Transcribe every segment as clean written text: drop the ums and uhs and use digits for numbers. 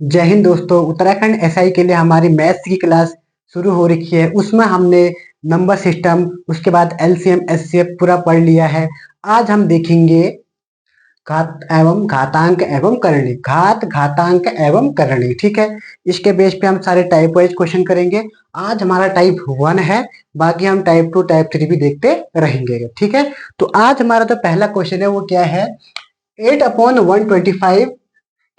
जय हिंद दोस्तों। उत्तराखंड एसआई के लिए हमारी मैथ्स की क्लास शुरू हो रखी है। उसमें हमने नंबर सिस्टम, उसके बाद एलसीएम एचसीएफ पूरा पढ़ लिया है। आज हम देखेंगे घात एवं घातांक एवं करणी, घात घातांक एवं करणी। ठीक है, इसके बेस पे हम सारे टाइप वाइज क्वेश्चन करेंगे। आज हमारा टाइप 1 है, बाकी हम टाइप 2 टाइप 3 भी देखते रहेंगे। ठीक है, तो आज हमारा जो पहला क्वेश्चन है वो क्या है, 8/125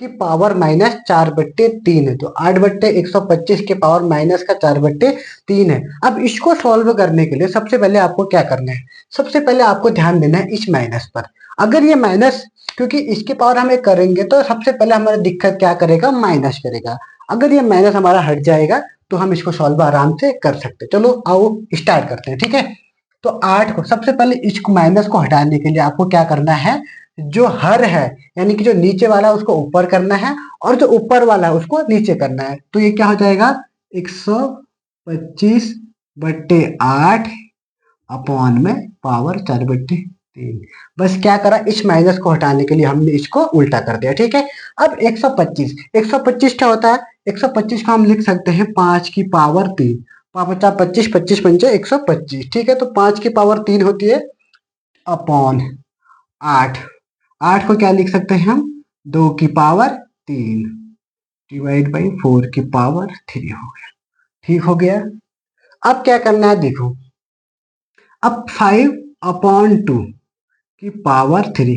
की पावर माइनस 4/3 है। तो 8/125 के पावर माइनस का 4/3 है। अब इसको सॉल्व करने के लिए सबसे पहले आपको क्या करना है, सबसे पहले आपको ध्यान देना है इस माइनस पर। अगर ये माइनस, क्योंकि इसके पावर हमें करेंगे तो सबसे पहले हमारा दिक्कत क्या करेगा, माइनस करेगा। अगर ये माइनस हमारा हट जाएगा तो हम इसको सॉल्व आराम से कर सकते हैं। चलो आओ स्टार्ट करते हैं। ठीक है, तो 8 को सबसे पहले इस माइनस को हटाने के लिए आपको क्या करना है, जो हर है यानी कि जो नीचे वाला है उसको ऊपर करना है और जो ऊपर वाला है उसको नीचे करना है। तो ये क्या हो जाएगा, 125/8 अपॉन में पावर 4/3। बस क्या करा, इस माइनस को हटाने के लिए हमने इसको उल्टा कर दिया। ठीक है, अब 125, 125 क्या होता है, 125 को हम लिख सकते हैं 5 की पावर 3। 5×5 = 25, 25×5 = 125। ठीक है, तो 5 की पावर 3 होती है अपॉन 8। 8 को क्या लिख सकते हैं हम, 2 की पावर 3 डिवाइड बाई 4 की पावर 3 हो गया। ठीक हो गया। अब क्या करना है देखो, अब 5/2 की पावर 3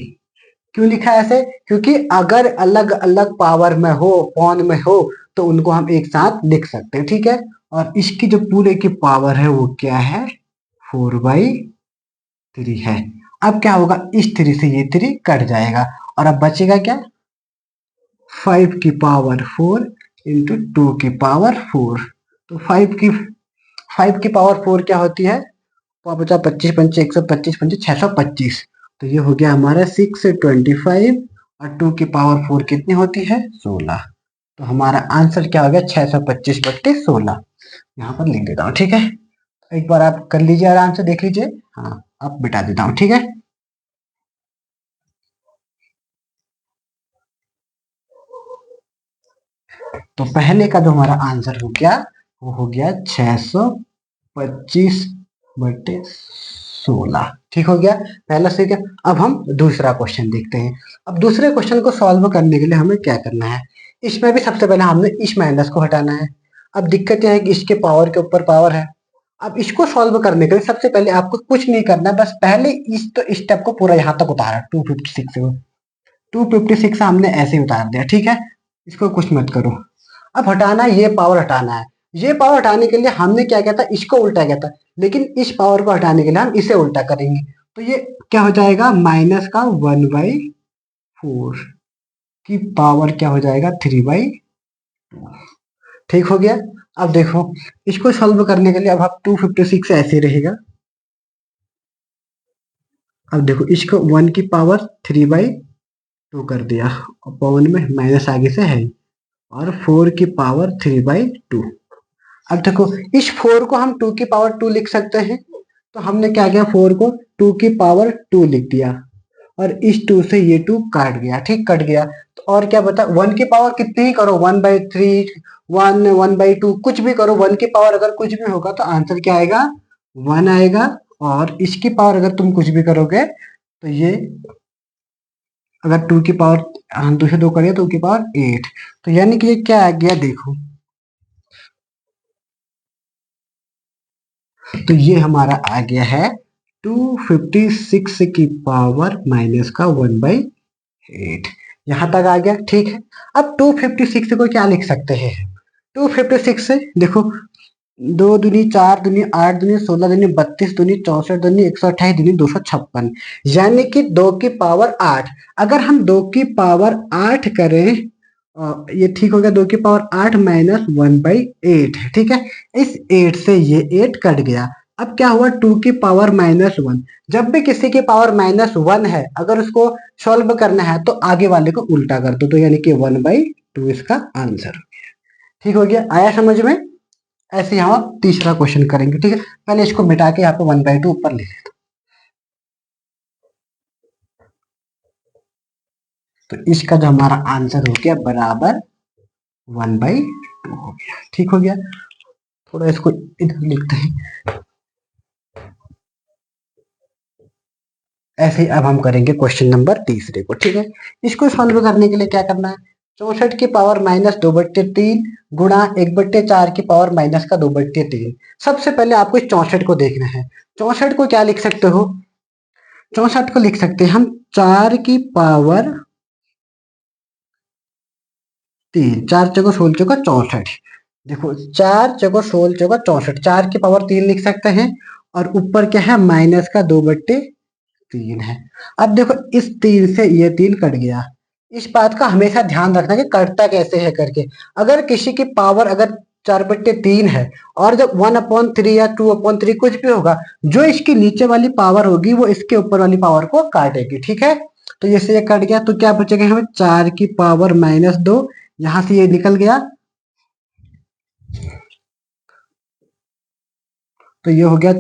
क्यों लिखा है ऐसे, क्योंकि अगर अलग अलग पावर में हो, पॉन में हो, तो उनको हम एक साथ लिख सकते हैं। ठीक है, और इसकी जो पूरे की पावर है वो क्या है, 4/3 है। अब क्या होगा, इस 3 से ये 3 कट जाएगा और अब बचेगा क्या, 5 की पावर 4 इंटू 2 की पावर 4। तो 5 की पावर 4 क्या होती है, 5×5 = 25, 125, 625। तो ये हो गया हमारा 625 और 2 की पावर 4 कितनी होती है, 16। तो हमारा आंसर क्या हो गया, 625/16। यहाँ पर लिख देता हूँ। ठीक है, एक बार आप कर लीजिए, आराम से देख लीजिए। हाँ, अब बिठा देता हूँ। ठीक है, तो पहले का जो हमारा आंसर हो गया वो हो गया 625/16। ठीक हो गया, पहला सही गया। अब हम दूसरा क्वेश्चन देखते हैं। अब दूसरे क्वेश्चन को सॉल्व करने के लिए हमें क्या करना है, इसमें भी सबसे पहले हमने इस माइनस को हटाना है। अब दिक्कत यह है कि इसके पावर के ऊपर पावर है। अब इसको सॉल्व करने के लिए सबसे पहले आपको कुछ नहीं करना, बस पहले इस तो स्टेप को पूरा यहाँ तक उतारा, 256 को 256 हमने ऐसे ही उतार दिया। ठीक है, इसको कुछ मत करो। अब हटाना है, ये पावर हटाना है। ये पावर हटाने के लिए हमने क्या किया था, इसको उल्टा किया था, लेकिन इस पावर को हटाने के लिए हम इसे उल्टा करेंगे। तो ये क्या हो जाएगा, माइनस का 1/4 की पावर क्या हो जाएगा, 3/2। ठीक हो गया। अब देखो, इसको सॉल्व करने के लिए अब आप 256 ऐसे रहेगा। अब देखो, इसको 1 की पावर 3/2 कर दिया, पवन में माइनस आगे से है, और 4 की पावर 3/2। अब देखो, इस 4 को हम 2 की पावर 2 लिख सकते हैं। तो हमने क्या किया, 4 को 2 की पावर 2 लिख दिया और इस 2 से ये 2 काट गया। ठीक, कट गया। तो और क्या बता, 1 की पावर कितनी ही करो, 1/3, 1/2 कुछ भी करो, 1 की पावर अगर कुछ भी होगा तो आंसर क्या आएगा, 1 आएगा। और इसकी पावर अगर तुम कुछ भी करोगे तो ये, अगर 2 की पावर 2 से 2 करिए तो 2 की पावर 8। तो यानी कि ये क्या आ गया देखो, तो ये हमारा आ गया है 256 की पावर माइनस का 1/8। यहां तक आ गया। ठीक है, अब 256 को क्या लिख सकते हैं, 256 से देखो, 2 दूनी 4, दूनी 8, दूनी 16, दूनी 32, दूनी 64, दूनी 128, दूनी 256, यानी कि 2 की पावर 8। अगर हम 2 की पावर 8 करें, ये ठीक हो गया, 2 की पावर 8 माइनस 1/8 है। ठीक है, इस 8 से ये 8 कट गया। अब क्या हुआ, 2 की पावर -1। जब भी किसी की पावर -1 है, अगर उसको सॉल्व करना है तो आगे वाले को उल्टा कर दो, तो यानी कि 1/2 इसका आंसर। ठीक हो गया, आया समझ में। ऐसे यहाँ तीसरा क्वेश्चन करेंगे। ठीक है, पहले इसको मिटा के यहाँ पे 1/2 ऊपर लिख लेते। तो इसका जो हमारा आंसर हो गया बराबर 1/2 हो गया। ठीक हो गया। थोड़ा इसको इधर लिखते हैं। ऐसे ही अब हम करेंगे क्वेश्चन नंबर तीसरे को। ठीक है, इसको सॉल्व करने के लिए क्या करना है, 64 की पावर -2/3 गुणा 1/4 की पावर माइनस का 2/3। सबसे पहले आपको इस 64 को देखना है। 64 को क्या लिख सकते हो, 64 को लिख सकते हैं हम 4 की पावर 3, 4 चौको 16 चौका 64। देखो 4 चौको 16 चौका 64, 4 की पावर 3 लिख सकते हैं और ऊपर क्या है माइनस का 2/3 है। अब देखो इस 3 से ये 3 कट गया। इस बात का हमेशा ध्यान रखना कि कटता कैसे है करके। अगर किसी की पावर अगर 4/3 है और जब 1/3 या 2/3 कुछ भी होगा, जो इसकी नीचे वाली पावर होगी वो इसके ऊपर वाली पावर को काटेगी। ठीक है, तो जैसे ये कट गया तो क्या बचेगा हमें 4 की पावर -2, यहां से ये निकल गया तो ये हो गया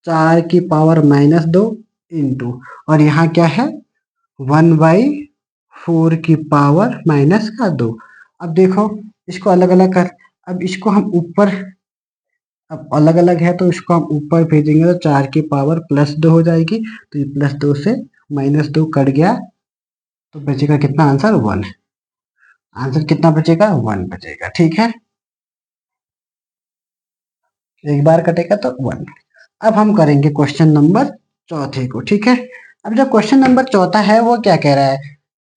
4 की पावर -2 इंटू, और यहाँ क्या है 1/4 की पावर -2। अब देखो इसको अलग अलग कर, अब इसको हम ऊपर, अब अलग अलग है तो इसको हम ऊपर भेजेंगे तो 4 की पावर +2 हो जाएगी, तो ये +2 से -2 कट गया तो बचेगा कितना आंसर 1। आंसर कितना बचेगा 1 बचेगा। ठीक है, एक बार कटेगा तो 1। अब हम करेंगे क्वेश्चन नंबर चौथे को। ठीक है, अब जो क्वेश्चन नंबर चौथा है वो क्या कह रहा है,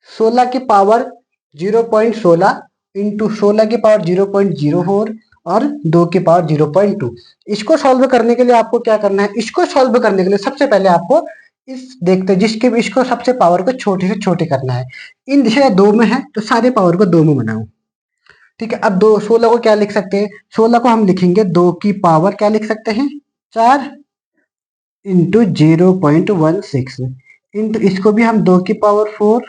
16 की पावर 0.16 इंटू 16 की पावर 0.04 और 2 की पावर 0.2। इसको सॉल्व करने के लिए आपको क्या करना है, इसको सॉल्व करने के लिए सबसे पहले आपको इस देखते हैं जिसके भी इसको सबसे पावर को छोटे से छोटे करना है। इन दिशा 2 में है तो सारे पावर को 2 में बनाओ। ठीक है, अब 16 को क्या लिख सकते हैं, 16 को हम लिखेंगे 2 की पावर क्या लिख सकते हैं 4 इंटू 0.16 इंटू इसको भी हम 2 की पावर 4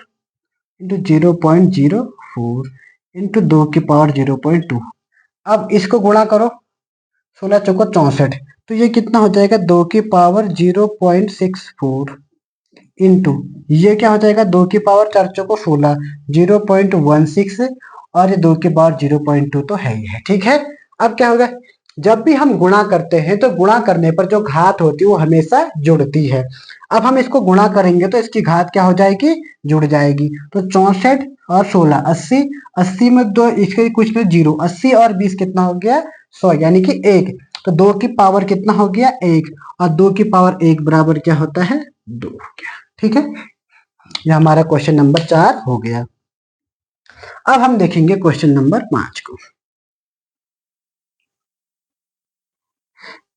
इंटू 0.04 इंटू 2 की पावर 0.2। अब इसको गुणा करो, 16 चौको 64, तो ये कितना हो जाएगा 2 की पावर 0.64 इंटू ये क्या हो जाएगा 2 की पावर 4 चौको 16 0.16 और ये 2 की पावर 0.2 तो है ही है। ठीक है, अब क्या होगा, जब भी हम गुणा करते हैं तो गुणा करने पर जो घात होती है वो हमेशा जुड़ती है। अब हम इसको गुणा करेंगे तो इसकी घात क्या हो जाएगी, जुड़ जाएगी। तो 64 और 16 80, 80 में दो इसके कुछ में 0, 80 और 20 कितना हो गया 100 यानी कि 1। तो 2 की पावर कितना हो गया 1 और 2 की पावर 1 बराबर क्या होता है 2 हो गया। ठीक है, यह हमारा क्वेश्चन नंबर 4 हो गया। अब हम देखेंगे क्वेश्चन नंबर 5 को।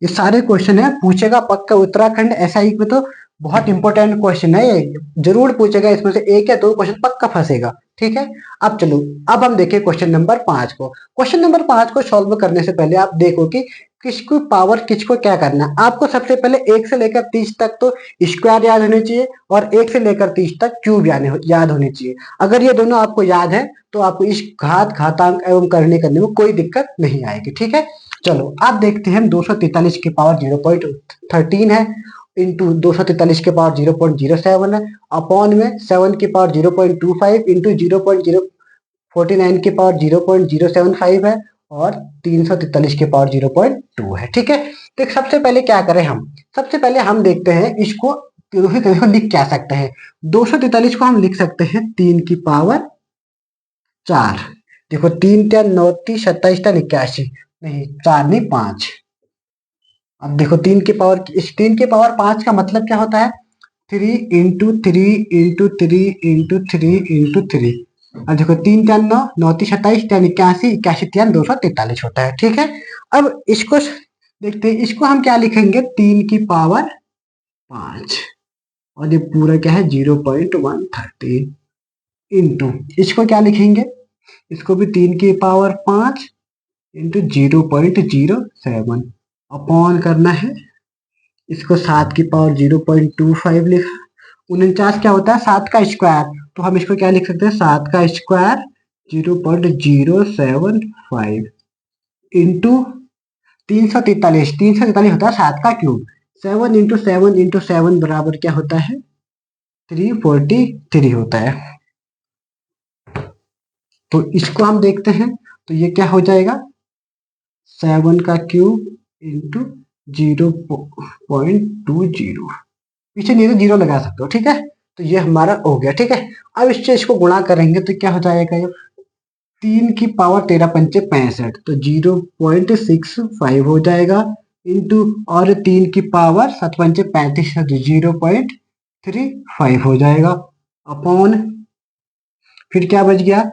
ये सारे क्वेश्चन है पूछेगा पक्का, उत्तराखंड एसआई में तो बहुत इंपॉर्टेंट क्वेश्चन है ये, जरूर पूछेगा, इसमें से 1 या 2 क्वेश्चन पक्का फंसेगा। ठीक है, अब चलो अब हम देखें क्वेश्चन नंबर 5 को। क्वेश्चन नंबर 5 को सॉल्व करने से पहले आप देखो कि किसको पावर किसको क्या करना है। आपको सबसे पहले 1 से लेकर 30 तक तो स्क्वायर याद होने चाहिए और 1 से लेकर 30 तक क्यूब याद होने चाहिए। अगर ये दोनों आपको याद है तो आपको इस घात घातांक एवं करने में कोई दिक्कत नहीं आएगी। ठीक है, चलो आप देखते हैं 243 की पावर 0.13 है इंटू 243 के पावर 0.07 है अपॉन में 7 की पावर 0.25 इंटू 0.049 की पावर 0.075 है और 343 की पावर 0.2 है। ठीक है, तो सबसे पहले क्या करें हम, सबसे पहले हम देखते हैं इसको लिख क्या सकते हैं। 243 को हम लिख सकते हैं 3 की पावर 4। देखो 3 10 9 30 27 81, नहीं 4 नहीं 5। अब देखो 3 की पावर, इस 3 की पावर 5 का मतलब क्या होता है 3 इंटू 3 इंटू 3 इंटू 3 इंटू 3। अब देखो 3 10 9 9 30 27 10 81 81 3 243 होता है। ठीक है, अब इसको देखते हैं, इसको हम क्या लिखेंगे 3 की पावर 5 और ये पूरा क्या है 0.130 इंटू इसको क्या लिखेंगे, इसको भी 3 की पावर 5 इंटू 0.07 अपॉन करना है, इसको 7 की पावर 0.25 लिखा। 49 क्या होता है 7 का स्क्वायर, तो हम इसको क्या लिख सकते हैं 7 का स्क्वायर 0.075 इंटू 343, 343 होता है 7 का क्यूब, 7 इंटू 7 इंटू 7 बराबर क्या होता है 343 होता है। तो इसको हम देखते हैं तो ये क्या हो जाएगा 7 का क्यूब इंटू 0.20, पीछे नहीं तो 0 लगा सकते हो, ठीक है। तो ये हमारा हो गया, ठीक है। अब इससे इसको गुणा करेंगे तो क्या हो जाएगा, ये 3 की पावर 13 पंचे 65, तो 0.65 हो जाएगा इंटू, और 3 की पावर 7 पंचे 35 है तो 0.35 हो जाएगा अपॉन, फिर क्या बच गया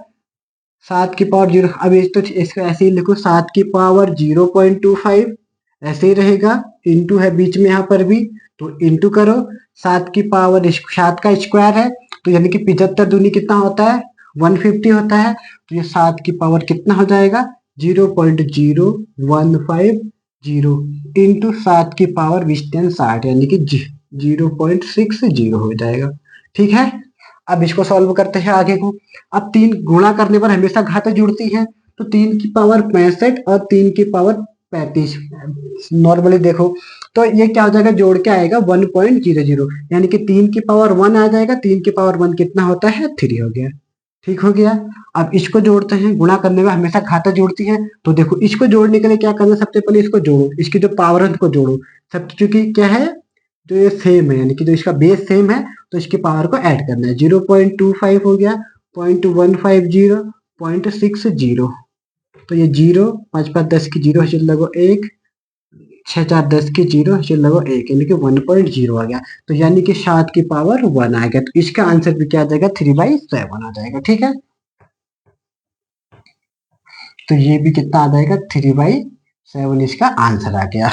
7 की पावर 0, अब तो इसको ऐसे ही लिखो 7 की पावर 0.25 ऐसे ही रहेगा, इंटू है बीच में यहाँ पर भी, तो इंटू करो 7 की पावर 7 का स्क्वायर है तो यानी कि 75 दूनी कितना होता है 150 होता है, तो ये 7 की पावर कितना हो जाएगा 0.0150 इंटू 7 की पावर 20×60 यानी कि 0.60 हो जाएगा, ठीक है। अब इसको सॉल्व करते हैं आगे को। अब 3 गुणा करने पर हमेशा घातें जुड़ती हैं, तो 3 की पावर 65 और 3 की पावर 35 नॉर्मली देखो तो ये क्या हो जाएगा जोड़ के आएगा 1.00, यानी कि 3 की पावर 1 आ जाएगा, 3 की पावर 1 कितना होता है 3 हो गया, ठीक हो गया। अब इसको जोड़ते हैं, गुणा करने में हमेशा घातें जुड़ती हैं, तो देखो इसको जोड़ने के लिए क्या करना है, सबसे पहले इसको जोड़ो, इसकी जो पावर है उसको जोड़ो, सब क्योंकि क्या है जो ये सेम है यानी कि जो इसका बेस सेम है तो इसकी पावर को ऐड करना है, 0.25 हो गया 0.150 0.60, तो ये 0 5 5 10 की 0 चल लगो 1 6 4 10 की 0 चल लगो 1 यानी कि 1.0 आ गया, तो यानी कि 7 की पावर 1 आ गया, तो इसका आंसर भी क्या आ जाएगा 3/7 आ जाएगा, ठीक है। तो ये भी कितना आ जाएगा 3/7 इसका आंसर आ गया।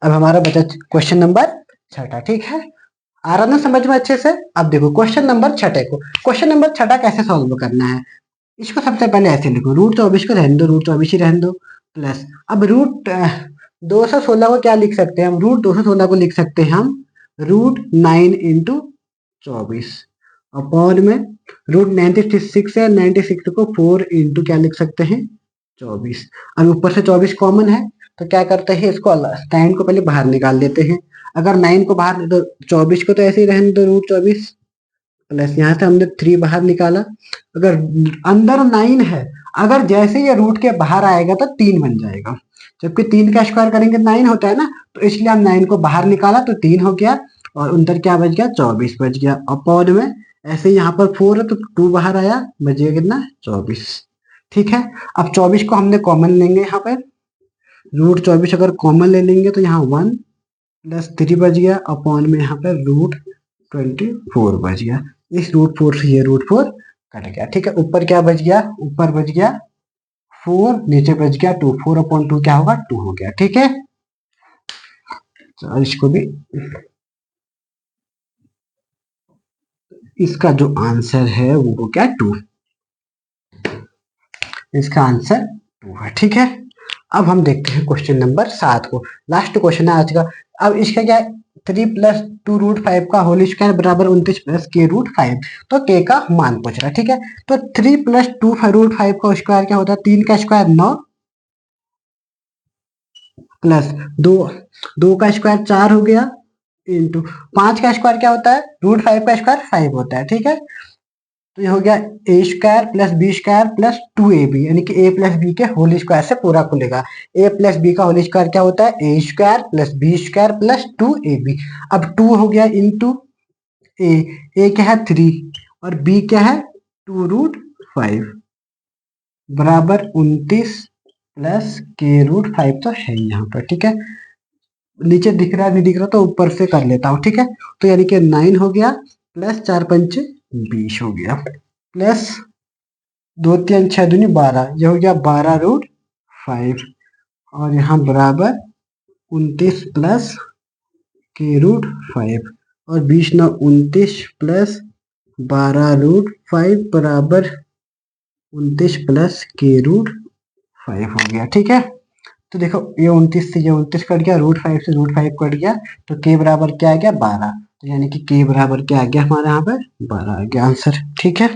अब हमारा बचा क्वेश्चन नंबर 6, ठीक है। आ रहा ना समझ में अच्छे से। अब देखो क्वेश्चन नंबर 6 को, क्वेश्चन नंबर 6 कैसे सॉल्व करना है, इसको सबसे पहले ऐसे लिखो, रूट 24 को रहने दो, रूट 24 ही रहने दो, प्लस अब रूट 216 को क्या लिख सकते हैं हम, रूट 216 को लिख सकते हैं हम √9 × 24 अपॉन में √96 है, 96 को 4 इंटू क्या लिख सकते हैं 24, अब ऊपर से 24 कॉमन है तो क्या करते हैं इसको 9 को पहले बाहर निकाल देते हैं, अगर 9 को बाहर तो 24 को तो ऐसे ही रहने दो √24, प्लस यहाँ से हमने 3 बाहर निकाला, अगर अंदर 9 है, अगर जैसे ये रूट के बाहर आएगा तो 3 बन जाएगा, जबकि 3 का स्क्वायर करेंगे 9 होता है ना, तो इसलिए हम 9 को बाहर निकाला तो 3 हो गया, और अंदर क्या बच गया 24 बच गया, अपॉन में ऐसे यहाँ पर 4 है तो 2 बाहर आया, बच गया कितना 24, ठीक है। अब 24 को हमने कॉमन लेंगे, यहाँ पर √24 अगर कॉमन ले लेंगे तो यहाँ 1 प्लस 3 बच गया, अपॉन में यहाँ पर √24 बच गया, इस √4 से ये √4 कट गया, ठीक है। ऊपर क्या बच गया, ऊपर बच गया 4, नीचे बच गया 2, 4/2 क्या होगा 2 हो गया, ठीक है। तो इसको भी, इसका जो आंसर है वो हो गया 2, इसका आंसर 2 है, ठीक है। अब हम देखते हैं क्वेश्चन नंबर 7 को, लास्ट क्वेश्चन है आज का। अब इसका क्या है 3 + 2√5 का होल स्क्वायर बराबर 29 + k√5, तो k का मान पूछ रहा है, ठीक है। तो 3 + 2√5 का स्क्वायर क्या होता है, 3 का स्क्वायर 9 प्लस 2, 2 का स्क्वायर 4 हो गया, इंटू 5 का स्क्वायर क्या होता है √5 का स्क्वायर 5 होता है, ठीक है। तो ये हो गया a² + b² + 2ab यानी कि a + b के होल स्क्वायर से पूरा खुलेगा, a + b का होल स्क्वायर क्या होता है a² + b² + 2ab, अब 2 हो गया इंटू a क्या है 3 और b क्या है 2√5 बराबर 29 + k√5 तो है यहाँ पर, ठीक है। नीचे दिख रहा है नहीं दिख रहा तो ऊपर से कर लेता हूँ, ठीक है। तो यानी कि 9 हो गया प्लस 4 पंचे 20 हो गया, प्लस 2 3 6 दूनी 12, ये हो गया 12√5 और यहाँ बराबर 29 + k√5 और 20 9 29 + 12√5 बराबर 29 + k√5 हो गया, ठीक है। तो देखो ये 29 से ये 29 कट गया, √5 से √5 कट गया, तो k बराबर क्या आ गया 12, तो यानी कि k बराबर क्या आ गया हमारे यहाँ पर 12 आ गया आंसर, ठीक है।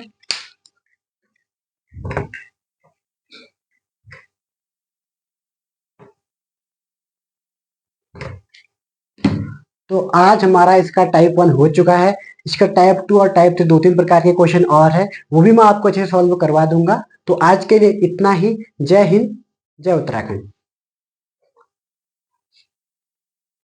तो आज हमारा इसका टाइप 1 हो चुका है, इसका टाइप 2 और टाइप 3 2-3 प्रकार के क्वेश्चन और है, वो भी मैं आपको अच्छे से सॉल्व करवा दूंगा। तो आज के लिए इतना ही। जय हिंद, जय उत्तराखंड।